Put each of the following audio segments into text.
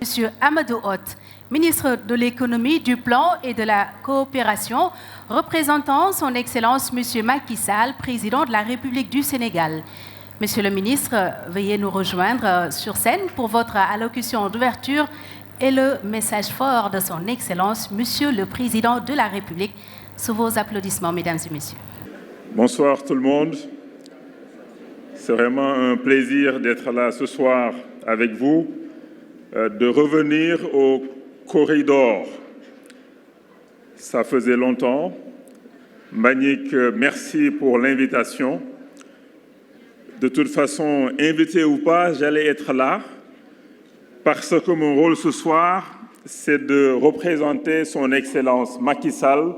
Monsieur Amadou Hott, ministre de l'Économie, du Plan et de la Coopération, représentant son Excellence Monsieur Macky Sall, président de la République du Sénégal. Monsieur le ministre, veuillez nous rejoindre sur scène pour votre allocution d'ouverture et le message fort de son Excellence Monsieur le Président de la République. Sous vos applaudissements, mesdames et messieurs. Bonsoir tout le monde. C'est vraiment un plaisir d'être là ce soir avec vous, de revenir au corridor. Ça faisait longtemps. Mbagnick, merci pour l'invitation. De toute façon, invité ou pas, j'allais être là parce que mon rôle ce soir, c'est de représenter son Excellence Macky Sall,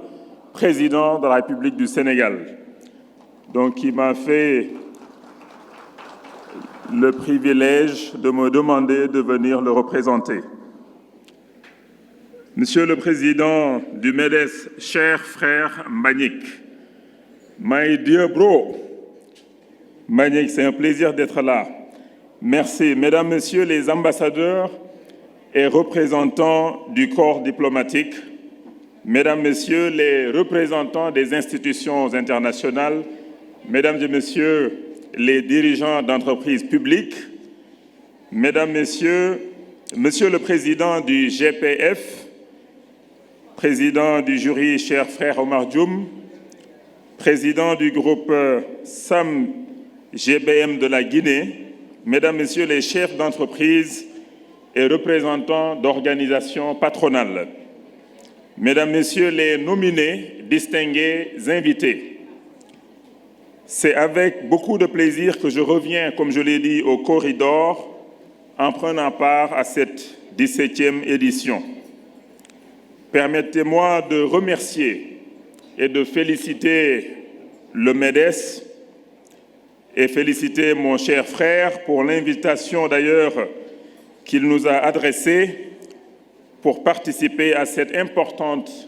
président de la République du Sénégal. Donc, il m'a fait le privilège de me demander de venir le représenter. Monsieur le Président du MEDES, cher frère Mbagnick, my dear bro, Mbagnick, c'est un plaisir d'être là. Merci. Mesdames, Messieurs les ambassadeurs et représentants du corps diplomatique, Mesdames, Messieurs les représentants des institutions internationales, Mesdames et Messieurs les dirigeants d'entreprises publiques, Mesdames, Messieurs, Monsieur le Président du GPF, Président du jury, cher frère Omar Dioum, Président du groupe SAM GBM de la Guinée, Mesdames, Messieurs les chefs d'entreprise et représentants d'organisations patronales, Mesdames, Messieurs les nominés, distingués invités, c'est avec beaucoup de plaisir que je reviens, comme je l'ai dit, au corridor en prenant part à cette 17e édition. Permettez-moi de remercier et de féliciter le MEDES et féliciter mon cher frère pour l'invitation d'ailleurs qu'il nous a adressée pour participer à cette importante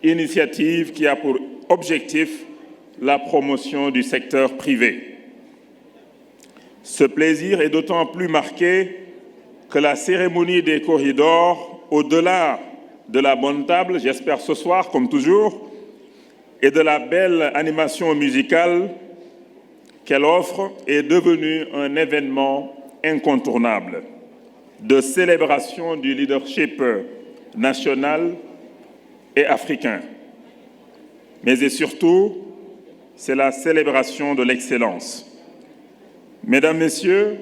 initiative qui a pour objectif la promotion du secteur privé. Ce plaisir est d'autant plus marqué que la cérémonie des corridors, au-delà de la bonne table, j'espère ce soir comme toujours, et de la belle animation musicale qu'elle offre, est devenue un événement incontournable de célébration du leadership national et africain. Mais et surtout, c'est la célébration de l'excellence. Mesdames, Messieurs,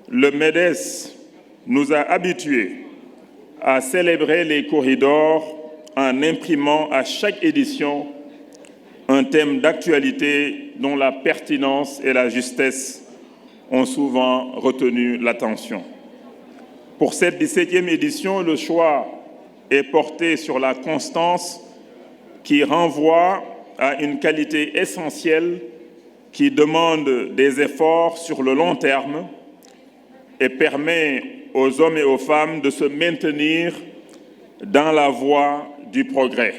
le MEDES nous a habitués à célébrer les corridors en imprimant à chaque édition un thème d'actualité dont la pertinence et la justesse ont souvent retenu l'attention. Pour cette 17e édition, le choix est porté sur la constance qui renvoie à une qualité essentielle qui demande des efforts sur le long terme et permet aux hommes et aux femmes de se maintenir dans la voie du progrès.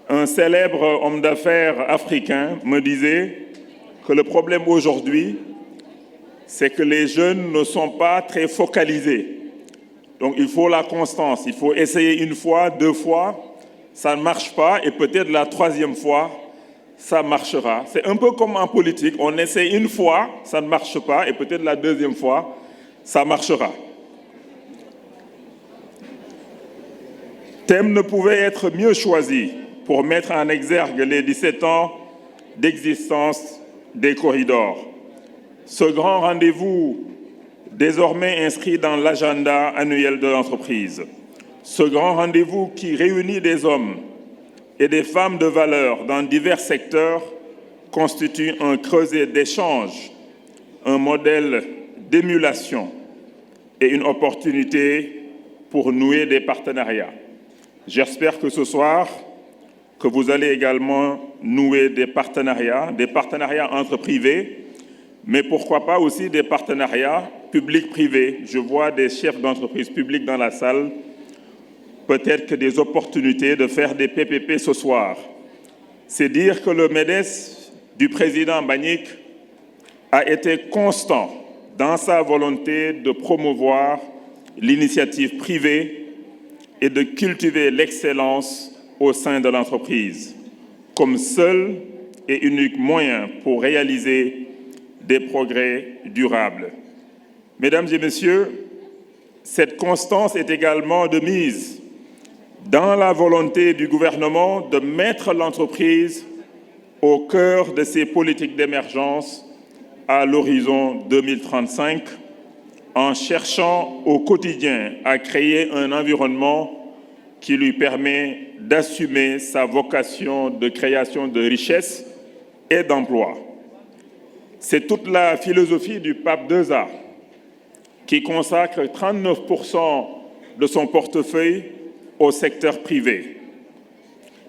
Un célèbre homme d'affaires africain me disait que le problème aujourd'hui, c'est que les jeunes ne sont pas très focalisés. Donc il faut la constance, il faut essayer une fois, deux fois, ça ne marche pas et peut-être la troisième fois, ça marchera. C'est un peu comme en politique, on essaie une fois, ça ne marche pas et peut-être la deuxième fois, ça marchera. Thème ne pouvait être mieux choisi pour mettre en exergue les 17 ans d'existence des corridors. Ce grand rendez-vous désormais inscrit dans l'agenda annuel de l'entreprise. Ce grand rendez-vous qui réunit des hommes et des femmes de valeur dans divers secteurs constitue un creuset d'échange, un modèle d'émulation et une opportunité pour nouer des partenariats. J'espère que ce soir, que vous allez également nouer des partenariats entre privés, mais pourquoi pas aussi des partenariats publics-privés. Je vois des chefs d'entreprise publiques dans la salle, peut-être que des opportunités de faire des PPP ce soir. C'est dire que le MEDES du président Mbagnick a été constant dans sa volonté de promouvoir l'initiative privée et de cultiver l'excellence au sein de l'entreprise, comme seul et unique moyen pour réaliser des progrès durables. Mesdames et messieurs, cette constance est également de mise dans la volonté du gouvernement de mettre l'entreprise au cœur de ses politiques d'émergence à l'horizon 2035, en cherchant au quotidien à créer un environnement qui lui permet d'assumer sa vocation de création de richesses et d'emplois. C'est toute la philosophie du pape II-A qui consacre 39% de son portefeuille au secteur privé.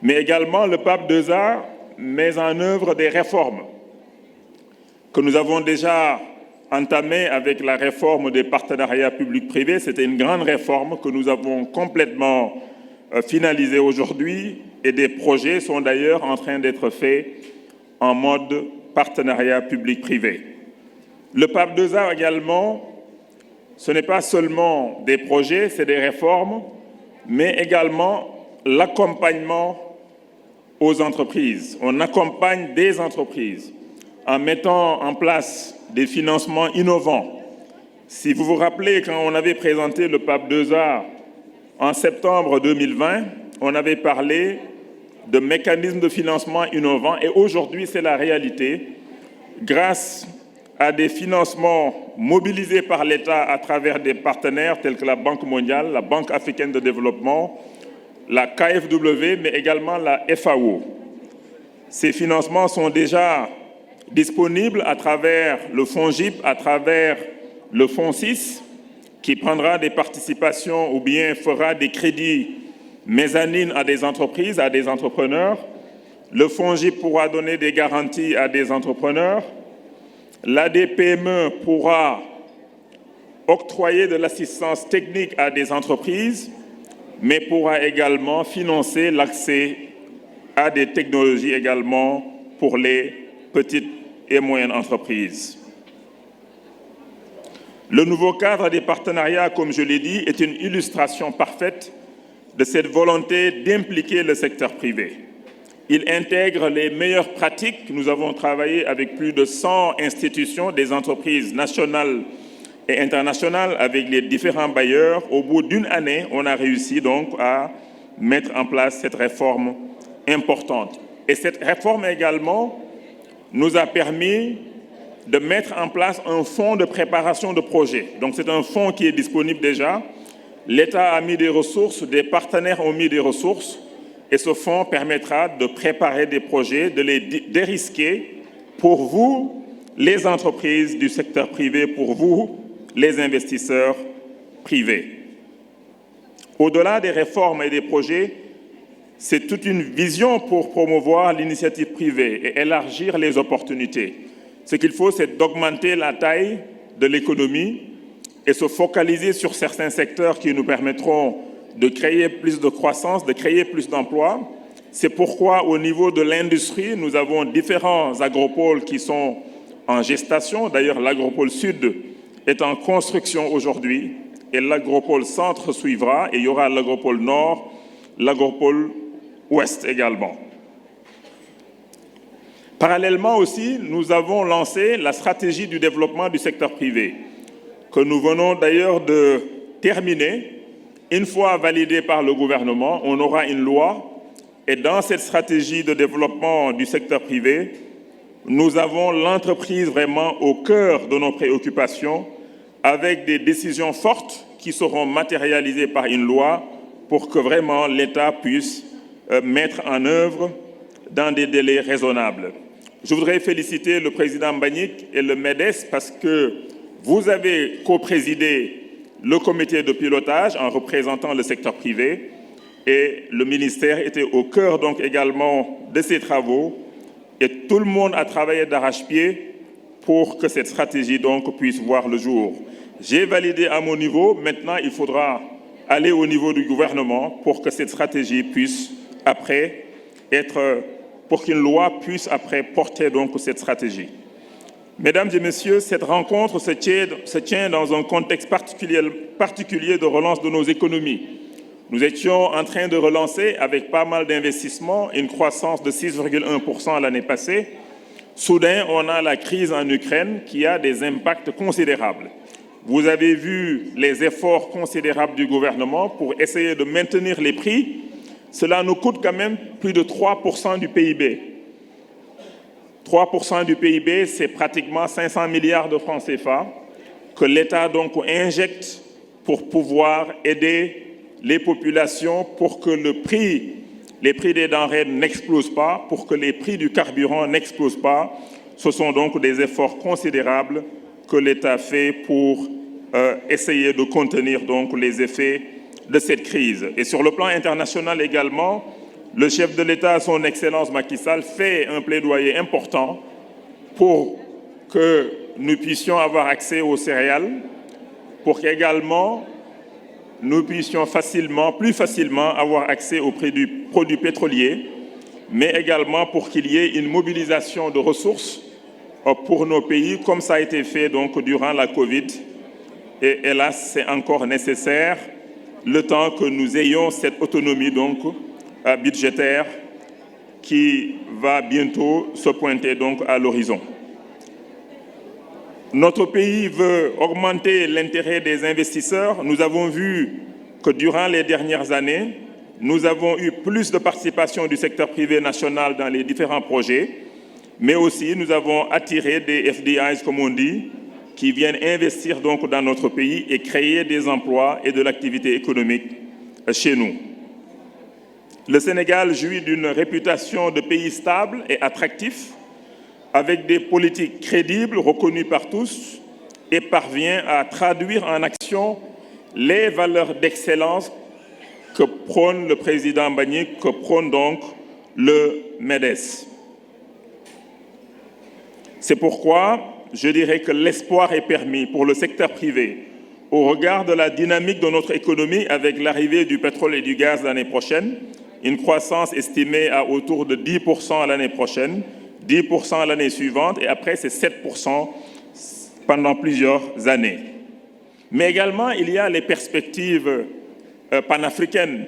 Mais également, le pape II-A met en œuvre des réformes que nous avons déjà entamées avec la réforme des partenariats publics-privés. C'était une grande réforme que nous avons complètement finalisée aujourd'hui et des projets sont d'ailleurs en train d'être faits en mode partenariat public-privé. Le pape II-A également, ce n'est pas seulement des projets, c'est des réformes, mais également l'accompagnement aux entreprises. On accompagne des entreprises en mettant en place des financements innovants. Si vous vous rappelez, quand on avait présenté le pape II-A en septembre 2020, on avait parlé de mécanismes de financement innovants et aujourd'hui, c'est la réalité. Grâce à des financements mobilisés par l'État à travers des partenaires tels que la Banque mondiale, la Banque africaine de développement, la KfW, mais également la FAO. Ces financements sont déjà disponibles à travers le FONGIP, à travers le Fonds 6, qui prendra des participations ou bien fera des crédits mezzanines à des entreprises, à des entrepreneurs. Le FONGIP pourra donner des garanties à des entrepreneurs. L'ADPME pourra octroyer de l'assistance technique à des entreprises, mais pourra également financer l'accès à des technologies également pour les petites et moyennes entreprises. Le nouveau cadre des partenariats, comme je l'ai dit, est une illustration parfaite de cette volonté d'impliquer le secteur privé. Il intègre les meilleures pratiques. Nous avons travaillé avec plus de 100 institutions, des entreprises nationales et internationales, avec les différents bailleurs. Au bout d'une année, on a réussi donc à mettre en place cette réforme importante. Et cette réforme également nous a permis de mettre en place un fonds de préparation de projets. Donc c'est un fonds qui est disponible déjà. L'État a mis des ressources, des partenaires ont mis des ressources, et ce fonds permettra de préparer des projets, de les dérisquer pour vous, les entreprises du secteur privé, pour vous, les investisseurs privés. Au-delà des réformes et des projets, c'est toute une vision pour promouvoir l'initiative privée et élargir les opportunités. Ce qu'il faut, c'est d'augmenter la taille de l'économie et se focaliser sur certains secteurs qui nous permettront de créer plus de croissance, de créer plus d'emplois. C'est pourquoi, au niveau de l'industrie, nous avons différents agropoles qui sont en gestation. D'ailleurs, l'agropole Sud est en construction aujourd'hui et l'agropole Centre suivra et il y aura l'agropole Nord, l'agropole Ouest également. Parallèlement aussi, nous avons lancé la stratégie du développement du secteur privé, que nous venons d'ailleurs de terminer. Une fois validée par le gouvernement, on aura une loi et dans cette stratégie de développement du secteur privé, nous avons l'entreprise vraiment au cœur de nos préoccupations avec des décisions fortes qui seront matérialisées par une loi pour que vraiment l'État puisse mettre en œuvre dans des délais raisonnables. Je voudrais féliciter le président Mbagnick et le MEDES parce que vous avez co-présidé le comité de pilotage en représentant le secteur privé et le ministère était au cœur donc également de ces travaux et tout le monde a travaillé d'arrache-pied pour que cette stratégie donc puisse voir le jour. J'ai validé à mon niveau, maintenant il faudra aller au niveau du gouvernement pour que cette stratégie puisse après être, pour qu'une loi puisse après porter donc cette stratégie. Mesdames et messieurs, cette rencontre se tient dans un contexte particulier de relance de nos économies. Nous étions en train de relancer, avec pas mal d'investissements, une croissance de 6,1% l'année passée. Soudain, on a la crise en Ukraine qui a des impacts considérables. Vous avez vu les efforts considérables du gouvernement pour essayer de maintenir les prix. Cela nous coûte quand même plus de 3% du PIB. 3% du PIB, c'est pratiquement 500 milliards de francs CFA que l'État donc injecte pour pouvoir aider les populations pour que les prix des denrées n'explosent pas, pour que les prix du carburant n'explosent pas. Ce sont donc des efforts considérables que l'État fait pour essayer de contenir donc les effets de cette crise. Et sur le plan international également, le chef de l'État, son Excellence Macky Sall, fait un plaidoyer important pour que nous puissions avoir accès aux céréales, pour qu'également nous puissions plus facilement avoir accès aux produits pétroliers, mais également pour qu'il y ait une mobilisation de ressources pour nos pays, comme ça a été fait donc durant la Covid. Et hélas, c'est encore nécessaire le temps que nous ayons cette autonomie donc budgétaire qui va bientôt se pointer donc à l'horizon. Notre pays veut augmenter l'intérêt des investisseurs. Nous avons vu que durant les dernières années, nous avons eu plus de participation du secteur privé national dans les différents projets, mais aussi nous avons attiré des FDIs, comme on dit, qui viennent investir donc dans notre pays et créer des emplois et de l'activité économique chez nous. Le Sénégal jouit d'une réputation de pays stable et attractif, avec des politiques crédibles reconnues par tous, et parvient à traduire en action les valeurs d'excellence que prône le président Mbagnick, que prône donc le MEDES. C'est pourquoi je dirais que l'espoir est permis pour le secteur privé au regard de la dynamique de notre économie avec l'arrivée du pétrole et du gaz l'année prochaine, une croissance estimée à autour de 10% l'année prochaine, 10% l'année suivante et après c'est 7% pendant plusieurs années. Mais également, il y a les perspectives panafricaines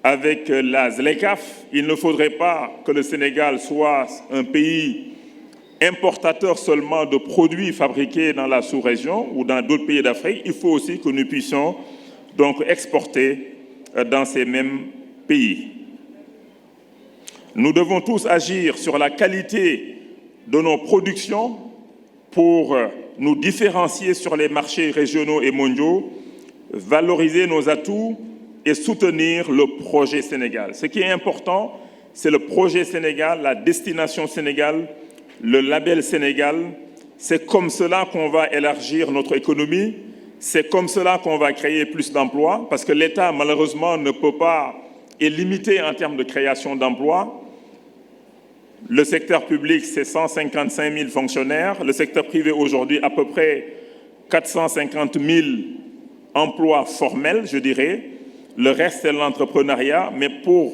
avec la ZLECAf. Il ne faudrait pas que le Sénégal soit un pays importateur seulement de produits fabriqués dans la sous-région ou dans d'autres pays d'Afrique. Il faut aussi que nous puissions donc exporter dans ces mêmes pays. Nous devons tous agir sur la qualité de nos productions pour nous différencier sur les marchés régionaux et mondiaux, valoriser nos atouts et soutenir le projet Sénégal. Ce qui est important, c'est le projet Sénégal, la destination Sénégal, le label Sénégal. C'est comme cela qu'on va élargir notre économie, c'est comme cela qu'on va créer plus d'emplois, parce que l'État, malheureusement, ne peut pas, est limité en termes de création d'emplois. Le secteur public, c'est 155 000 fonctionnaires. Le secteur privé, aujourd'hui, à peu près 450 000 emplois formels, je dirais. Le reste, c'est l'entrepreneuriat. Mais pour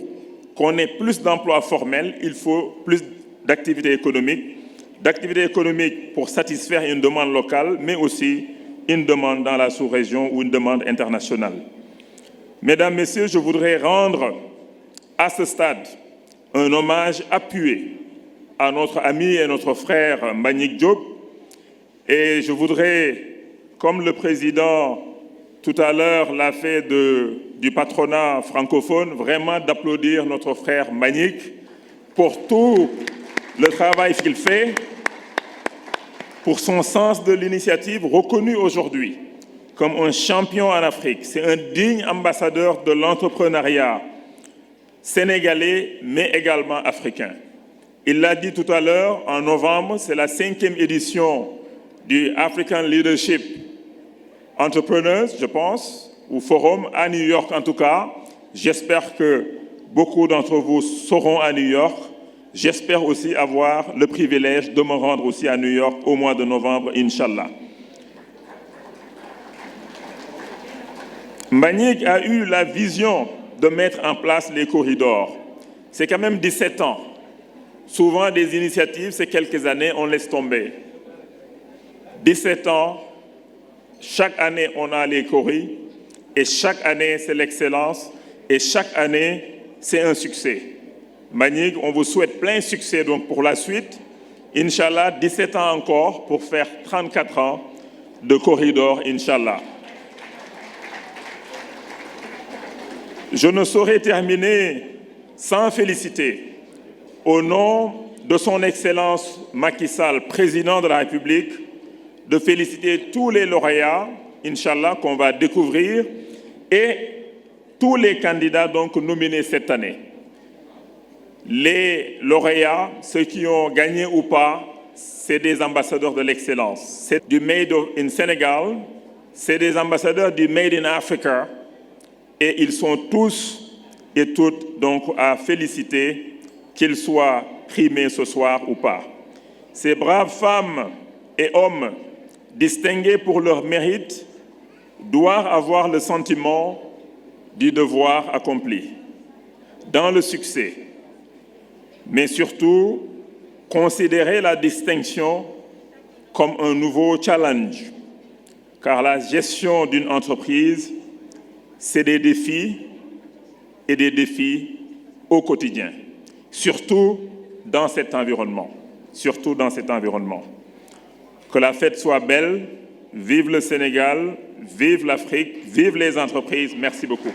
qu'on ait plus d'emplois formels, il faut plus d'activités économiques. D'activités économiques pour satisfaire une demande locale, mais aussi une demande dans la sous-région ou une demande internationale. Mesdames, Messieurs, je voudrais rendre à ce stade un hommage appuyé à notre ami et notre frère Mbagnick Diop. Et je voudrais, comme le président tout à l'heure l'a fait du patronat francophone, vraiment d'applaudir notre frère Mbagnick pour tout le travail qu'il fait, pour son sens de l'initiative reconnu aujourd'hui comme un champion en Afrique. C'est un digne ambassadeur de l'entrepreneuriat sénégalais, mais également africain. Il l'a dit tout à l'heure, en novembre, c'est la 5e édition du African Leadership Entrepreneurs, je pense, ou Forum, à New York en tout cas. J'espère que beaucoup d'entre vous seront à New York. J'espère aussi avoir le privilège de me rendre aussi à New York au mois de novembre, Inch'Allah. Mbagnick a eu la vision de mettre en place les corridors. C'est quand même 17 ans. Souvent, des initiatives, c'est quelques années, on laisse tomber. 17 ans, chaque année, on a les Coris, et chaque année, c'est l'excellence, et chaque année, c'est un succès. Mbagnick, on vous souhaite plein succès donc pour la suite. Inch'Allah, 17 ans encore pour faire 34 ans de corridor, Inch'Allah. Je ne saurais terminer sans féliciter, au nom de son Excellence Macky Sall, président de la République, de féliciter tous les lauréats, Inch'Allah, qu'on va découvrir, et tous les candidats donc nominés cette année. Les lauréats, ceux qui ont gagné ou pas, c'est des ambassadeurs de l'excellence. C'est du Made in Sénégal, c'est des ambassadeurs du Made in Africa, et ils sont tous et toutes donc à féliciter, qu'ils soient primés ce soir ou pas. Ces braves femmes et hommes distingués pour leur mérite doivent avoir le sentiment du devoir accompli, dans le succès, mais surtout considérer la distinction comme un nouveau challenge, car la gestion d'une entreprise, c'est des défis et des défis au quotidien, surtout dans cet environnement. Que la fête soit belle, vive le Sénégal, vive l'Afrique, vive les entreprises. Merci beaucoup.